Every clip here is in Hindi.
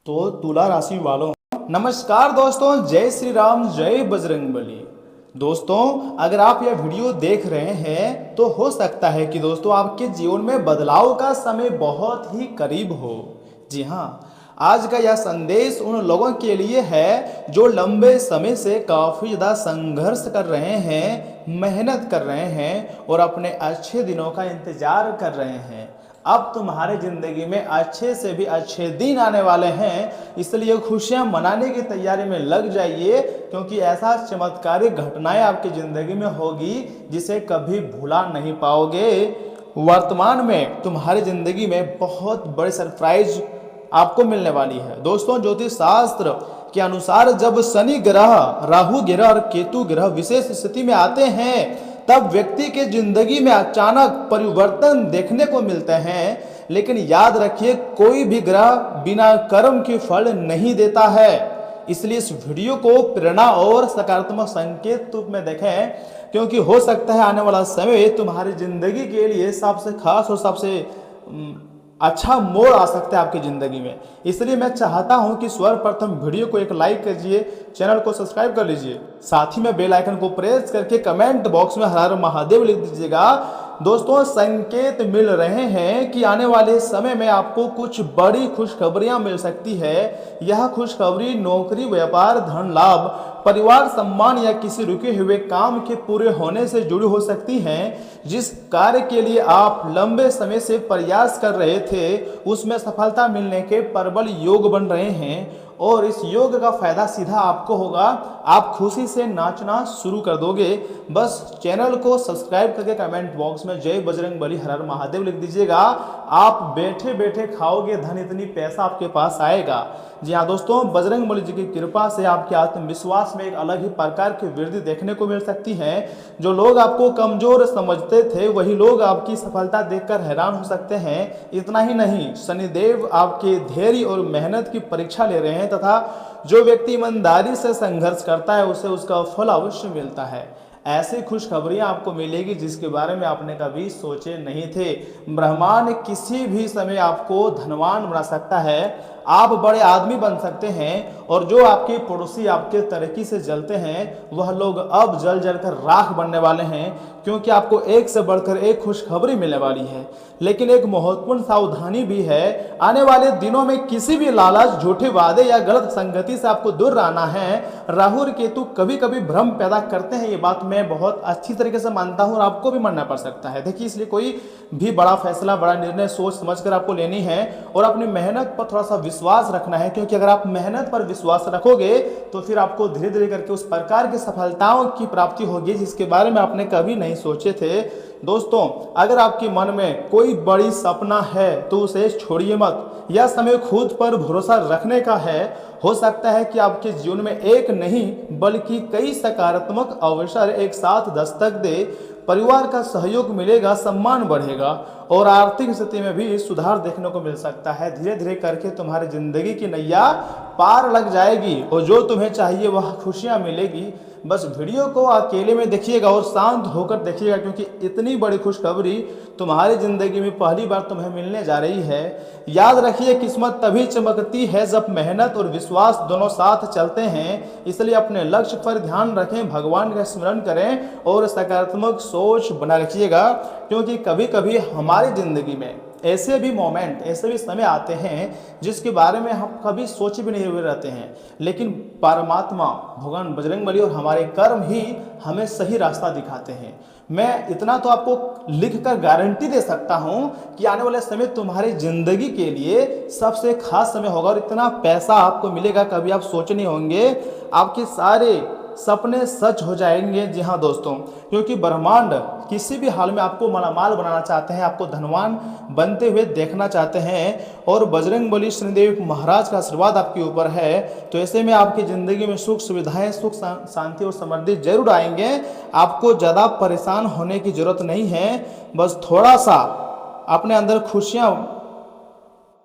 तो तुला राशि वालों, नमस्कार दोस्तों, जय श्री राम, जय बजरंगबली। दोस्तों, अगर आप यह वीडियो देख रहे हैं तो हो सकता है कि दोस्तों आपके जीवन में बदलाव का समय बहुत ही करीब हो। जी हाँ, आज का यह संदेश उन लोगों के लिए है जो लंबे समय से काफ़ी ज़्यादा संघर्ष कर रहे हैं, मेहनत कर रहे हैं और अपने अच्छे दिनों का इंतजार कर रहे हैं। अब तुम्हारे ज़िंदगी में अच्छे से भी अच्छे दिन आने वाले हैं, इसलिए खुशियां मनाने की तैयारी में लग जाइए, क्योंकि ऐसा चमत्कारिक घटनाएं आपकी ज़िंदगी में होगी जिसे कभी भुला नहीं पाओगे। वर्तमान में तुम्हारी ज़िंदगी में बहुत बड़ी सरप्राइज आपको मिलने वाली है। दोस्तों, ज्योतिष शास्त्र के अनुसार जब शनि ग्रह, राहु ग्रह और केतु ग्रह विशेष स्थिति में आते हैं तब व्यक्ति के जिंदगी में अचानक परिवर्तन देखने को मिलते हैं। लेकिन याद रखिए, कोई भी ग्रह बिना कर्म के फल नहीं देता है। इसलिए इस वीडियो को प्रेरणा और सकारात्मक संकेत रूप में देखें, क्योंकि हो सकता है आने वाला समय तुम्हारी जिंदगी के लिए सबसे खास और सबसे अच्छा मोड़ आ सकता है आपकी ज़िंदगी में। इसलिए मैं चाहता हूं कि सर्वप्रथम वीडियो को एक लाइक कीजिए, चैनल को सब्सक्राइब कर लीजिए, साथ ही में बेल आइकन को प्रेस करके कमेंट बॉक्स में हर हर महादेव लिख दीजिएगा। दोस्तों, संकेत मिल रहे हैं कि आने वाले समय में आपको कुछ बड़ी खुशखबरियां मिल सकती है। यह खुशखबरी नौकरी, व्यापार, धन लाभ, परिवार सम्मान या किसी रुके हुए काम के पूरे होने से जुड़ी हो सकती हैं। जिस कार्य के लिए आप लंबे समय से प्रयास कर रहे थे उसमें सफलता मिलने के प्रबल योग बन रहे हैं और इस योग का फायदा सीधा आपको होगा। आप खुशी से नाचना शुरू कर दोगे। बस चैनल को सब्सक्राइब करके कमेंट बॉक्स में जय बजरंगबली हर हर महादेव लिख दीजिएगा। आप बैठे बैठे खाओगे धन, इतनी पैसा आपके पास आएगा। जी हाँ दोस्तों, बजरंगबली जी की कृपा से आपके आत्मविश्वास में एक अलग ही प्रकार की वृद्धि देखने को मिल सकती है। जो लोग आपको कमजोर समझते थे वही लोग आपकी सफलता देखकर हैरान हो सकते हैं। इतना ही नहीं, शनिदेव आपके धैर्य और मेहनत की परीक्षा ले रहे हैं तथा जो व्यक्ति ईमानदारी से संघर्ष करता है उसे उसका फल अवश्य मिलता है। ऐसी खुशखबरियां आपको मिलेगी जिसके बारे में आपने कभी सोचे नहीं थे। ब्रह्मांड किसी भी समय आपको धनवान बना सकता है। आप बड़े आदमी बन सकते हैं और जो आपके पड़ोसी आपके तरक्की से जलते हैं वह लोग अब जल जलकर राख बनने वाले हैं, क्योंकि आपको एक से बढ़कर एक खुशखबरी मिलने वाली है। लेकिन एक महत्वपूर्ण सावधानी भी है, आने वाले दिनों में किसी भी लालच, झूठे वादे या गलत संगति से आपको दूर रहना है। राहु और केतु कभी कभी भ्रम पैदा करते हैं, ये बात मैं बहुत अच्छी तरीके से मानता हूँ और आपको भी मानना पड़ सकता है। देखिए, इसलिए कोई भी बड़ा फैसला, बड़ा निर्णय सोच समझकर आपको लेनी है और अपनी मेहनत पर थोड़ा सा विश्वास रखना है, क्योंकि अगर आप मेहनत पर विश्वास रखोगे तो फिर आपको धीरे धीरे करके उस प्रकार की सफलताओं की प्राप्ति होगी जिसके बारे में आपने कभी नहीं सोचे थे। दोस्तों, अगर आपके मन में कोई बड़ी सपना है तो उसे छोड़िए मत। यह समय खुद पर भरोसा रखने का है। हो सकता है कि आपके जीवन में एक नहीं बल्कि कई सकारात्मक अवसर एक साथ दस्तक दे। परिवार का सहयोग मिलेगा, सम्मान बढ़ेगा और आर्थिक स्थिति में भी सुधार देखने को मिल सकता है। धीरे धीरे करके तुम्हारी जिंदगी की नैया पार लग जाएगी और जो तुम्हें चाहिए वह खुशियां मिलेगी। बस वीडियो को अकेले में देखिएगा और शांत होकर देखिएगा, क्योंकि इतनी बड़ी खुशखबरी तुम्हारी जिंदगी में पहली बार तुम्हें मिलने जा रही है। याद रखिए, किस्मत तभी चमकती है जब मेहनत और विश्वास दोनों साथ चलते हैं। इसलिए अपने लक्ष्य पर ध्यान रखें, भगवान का स्मरण करें और सकारात्मक सोच बना रखिएगा, क्योंकि कभी कभी हमारी जिंदगी में ऐसे भी मोमेंट, ऐसे भी समय आते हैं जिसके बारे में हम कभी सोचे भी नहीं हुए रहते हैं, लेकिन परमात्मा भगवान बजरंगबली और हमारे कर्म ही हमें सही रास्ता दिखाते हैं। मैं इतना तो आपको लिखकर गारंटी दे सकता हूं कि आने वाले समय तुम्हारी जिंदगी के लिए सबसे खास समय होगा और इतना पैसा आपको मिलेगा कभी आप सोचे नहीं होंगे। आपके सारे सपने सच हो जाएंगे। जी हाँ दोस्तों, क्योंकि ब्रह्मांड किसी भी हाल में आपको मालामाल बनाना चाहते हैं, आपको धनवान बनते हुए देखना चाहते हैं और बजरंगबली शनिदेव महाराज का आशीर्वाद आपके ऊपर है। तो ऐसे में आपकी ज़िंदगी में सुख सुविधाएं, सुख शांति और समृद्धि जरूर आएंगे। आपको ज़्यादा परेशान होने की जरूरत नहीं है। बस थोड़ा सा अपने अंदर खुशियाँ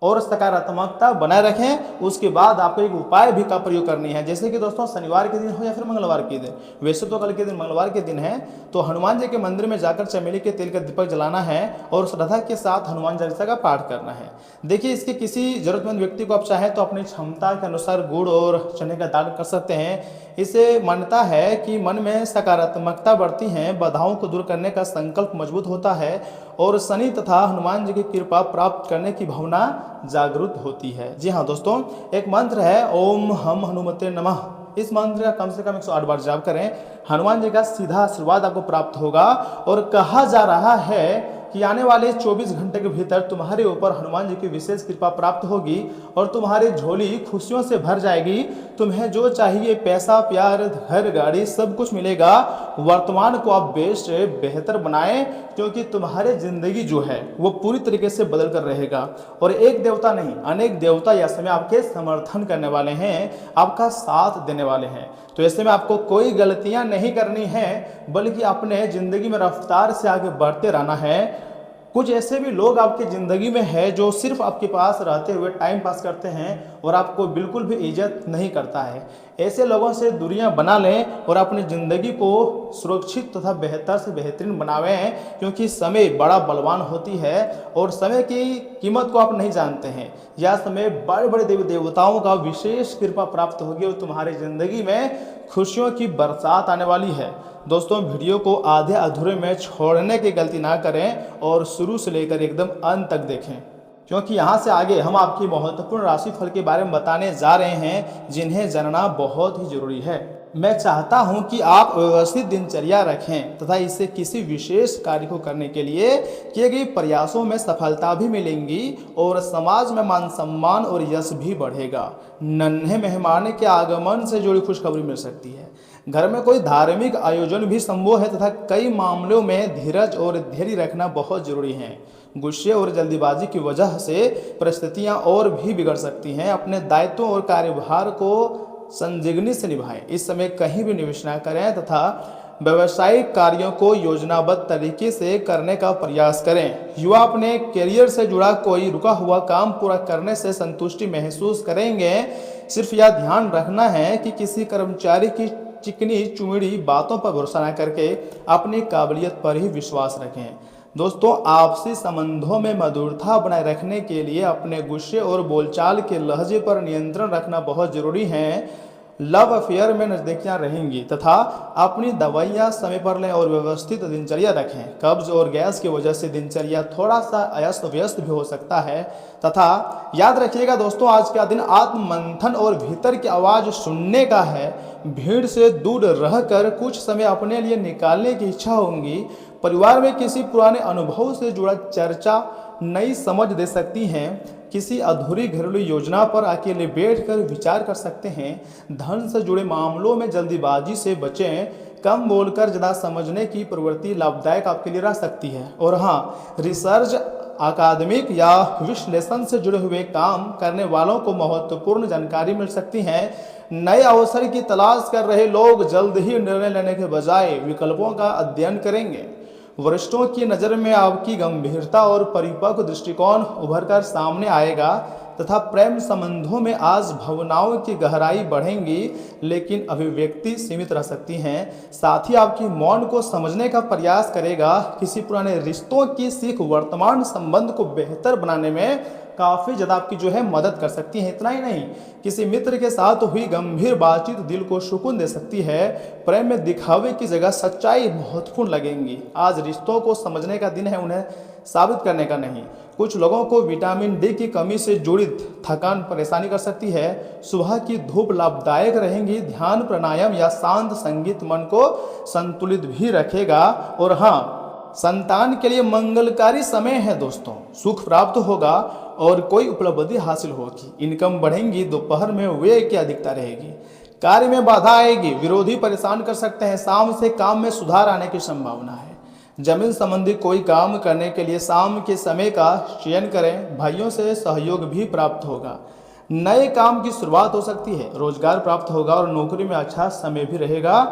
और सकारात्मकता बनाए रखें। उसके बाद आपको एक उपाय भी का प्रयोग करनी है, जैसे कि दोस्तों शनिवार के दिन हो या फिर मंगलवार के दिन। वैसे तो कल के दिन मंगलवार के दिन है, तो हनुमान जी के मंदिर में जाकर चमेली के तेल का दीपक जलाना है और श्रद्धा के साथ हनुमान चालीसा का पाठ करना है। देखिए, इसके किसी जरूरतमंद व्यक्ति को आप चाहें तो अपनी क्षमता के अनुसार गुड़ और चने का दान कर सकते हैं। इसे मान्यता है कि मन में सकारात्मकता बढ़ती है, बाधाओं को दूर करने का संकल्प मजबूत होता है और शनि तथा हनुमान जी की कृपा प्राप्त करने की भावना जागृत होती है। जी हाँ दोस्तों, एक मंत्र है ओम हम हनुमते नमः। इस मंत्र का कम से कम 108 बार जाप करें। हनुमान जी का सीधा आशीर्वाद आपको प्राप्त होगा और कहा जा रहा है कि आने वाले 24 घंटे के भीतर तुम्हारे ऊपर हनुमान जी की विशेष कृपा प्राप्त होगी और तुम्हारी झोली खुशियों से भर जाएगी। तुम्हें जो चाहिए पैसा, प्यार, घर, गाड़ी सब कुछ मिलेगा। वर्तमान को आप बेस्ट से बेहतर बनाएं, क्योंकि तुम्हारी जिंदगी जो है वो पूरी तरीके से बदल कर रहेगा। और एक देवता नहीं, अनेक देवता यह समय आपके समर्थन करने वाले हैं, आपका साथ देने वाले हैं। तो ऐसे में आपको कोई गलतियां नहीं करनी है, बल्कि अपने जिंदगी में रफ्तार से आगे बढ़ते रहना है। कुछ ऐसे भी लोग आपकी ज़िंदगी में है जो सिर्फ आपके पास रहते हुए टाइम पास करते हैं और आपको बिल्कुल भी इज्जत नहीं करता है। ऐसे लोगों से दूरियां बना लें और अपनी ज़िंदगी को सुरक्षित तथा बेहतर से बेहतरीन बनावें, क्योंकि समय बड़ा बलवान होती है और समय की कीमत को आप नहीं जानते हैं। यह समय बड़े बड़े देवी देवताओं का विशेष कृपा प्राप्त होगी और तुम्हारी ज़िंदगी में खुशियों की बरसात आने वाली है। दोस्तों, वीडियो को आधे अधूरे में छोड़ने की गलती ना करें और शुरू से लेकर एकदम अंत तक देखें, क्योंकि यहाँ से आगे हम आपकी महत्वपूर्ण राशि फल के बारे में बताने जा रहे हैं, जिन्हें जानना बहुत ही जरूरी है। मैं चाहता हूं कि आप व्यवस्थित दिनचर्या रखें तथा इससे किसी विशेष कार्य को करने के लिए किए गए प्रयासों में सफलता भी मिलेंगी और समाज में मान सम्मान और यश भी बढ़ेगा। नन्हे मेहमान के आगमन से जुड़ी खुशखबरी मिल सकती है। घर में कोई धार्मिक आयोजन भी संभव है तथा कई मामलों में धीरज और धैर्य रखना बहुत जरूरी है। गुस्से और जल्दीबाजी की वजह से परिस्थितियां और भी बिगड़ सकती हैं। अपने दायित्वों और कार्यभार को संजीवनी से निभाएं। इस समय कहीं भी निवेश न करें तथा व्यावसायिक कार्यों को योजनाबद्ध तरीके से करने का प्रयास करें। युवा अपने करियर से जुड़ा कोई रुका हुआ काम पूरा करने से संतुष्टि महसूस करेंगे। सिर्फ यह ध्यान रखना है कि किसी कर्मचारी की चिकनी चुमड़ी बातों पर भरोसा न करके अपनी काबिलियत पर ही विश्वास रखें। दोस्तों, आपसी संबंधों में मधुरता बनाए रखने के लिए अपने गुस्से और बोलचाल के लहजे पर नियंत्रण रखना बहुत जरूरी है। लव अफेयर में नजदीकियां रहेंगी तथा अपनी दवाइयां समय पर लें और व्यवस्थित दिनचर्या रखें। कब्ज और गैस की वजह से दिनचर्या थोड़ा सा अस्त व्यस्त भी हो सकता है। तथा याद रखिएगा दोस्तों, आज का दिन आत्म मंथन और भीतर की आवाज़ सुनने का है। भीड़ से दूर रहकर कुछ समय अपने लिए निकालने की इच्छा होगी। परिवार में किसी पुराने अनुभव से जुड़ा चर्चा नई समझ दे सकती हैं। किसी अधूरी घरेलू योजना पर अकेले बैठकर विचार कर सकते हैं। धन से जुड़े मामलों में जल्दीबाजी से बचें। कम बोलकर ज़्यादा समझने की प्रवृत्ति लाभदायक आपके लिए रह सकती है। और हाँ, रिसर्च, अकादमिक या विश्लेषण से जुड़े हुए काम करने वालों को महत्वपूर्ण जानकारी मिल सकती है। नए अवसर की तलाश कर रहे लोग जल्द ही निर्णय लेने के बजाय विकल्पों का अध्ययन करेंगे। वरिष्ठों की नज़र में आपकी गंभीरता और परिपक्व दृष्टिकोण उभर कर सामने आएगा तथा प्रेम संबंधों में आज भावनाओं की गहराई बढ़ेंगी, लेकिन अभिव्यक्ति सीमित रह सकती हैं। साथ ही आपकी मौन को समझने का प्रयास करेगा। किसी पुराने रिश्तों की सीख वर्तमान संबंध को बेहतर बनाने में काफ़ी ज़्यादा आपकी जो है मदद कर सकती है। इतना ही नहीं, किसी मित्र के साथ हुई गंभीर बातचीत दिल को सुकून दे सकती है। प्रेम में दिखावे की जगह सच्चाई महत्वपूर्ण लगेंगी। आज रिश्तों को समझने का दिन है, उन्हें साबित करने का नहीं। कुछ लोगों को विटामिन डी की कमी से जुड़ी थकान परेशानी कर सकती है। सुबह की धूप लाभदायक रहेंगी। ध्यान, प्राणायाम या शांत संगीत मन को संतुलित भी रखेगा। और हाँ, संतान के लिए मंगलकारी समय है दोस्तों। सुख प्राप्त होगा और कोई उपलब्धि हासिल होगी। इनकम बढ़ेंगी। दोपहर में व्यय की अधिकता रहेगी। कार्य में बाधा आएगी। विरोधी परेशान कर सकते हैं। शाम से काम में सुधार आने की संभावना है। जमीन संबंधी कोई काम करने के लिए शाम के समय का चयन करें। भाइयों से सहयोग भी प्राप्त होगा। नए काम की शुरुआत हो सकती है। रोजगार प्राप्त होगा और नौकरी में अच्छा समय भी रहेगा।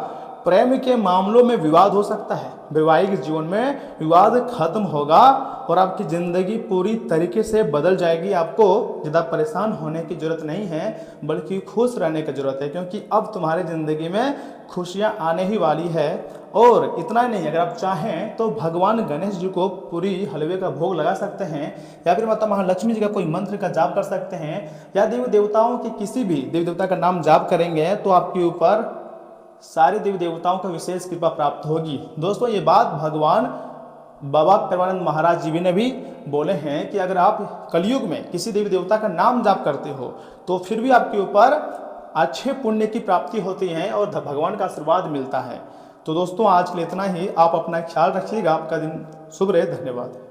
प्रेम के मामलों में विवाद हो सकता है, वैवाहिक जीवन में विवाद खत्म होगा और आपकी ज़िंदगी पूरी तरीके से बदल जाएगी। आपको ज़्यादा परेशान होने की ज़रूरत नहीं है, बल्कि खुश रहने की ज़रूरत है, क्योंकि अब तुम्हारी ज़िंदगी में खुशियाँ आने ही वाली है। और इतना ही नहीं, अगर आप चाहें तो भगवान गणेश जी को पूरी हलवे का भोग लगा सकते हैं, या फिर माता महालक्ष्मी जी का कोई मंत्र का जाप कर सकते हैं, या देवी देवताओं की किसी भी देवी देवता का नाम जाप करेंगे तो आपके ऊपर सारे देवी देवताओं का विशेष कृपा प्राप्त होगी। दोस्तों, ये बात भगवान बाबा प्रेमानंद महाराज जी ने भी बोले हैं कि अगर आप कलयुग में किसी देवी देवता का नाम जाप करते हो तो फिर भी आपके ऊपर अच्छे पुण्य की प्राप्ति होती है और भगवान का आशीर्वाद मिलता है। तो दोस्तों, आज के लिए इतना ही। आप अपना ख्याल रखिएगा। आपका दिन शुभ रहे। धन्यवाद।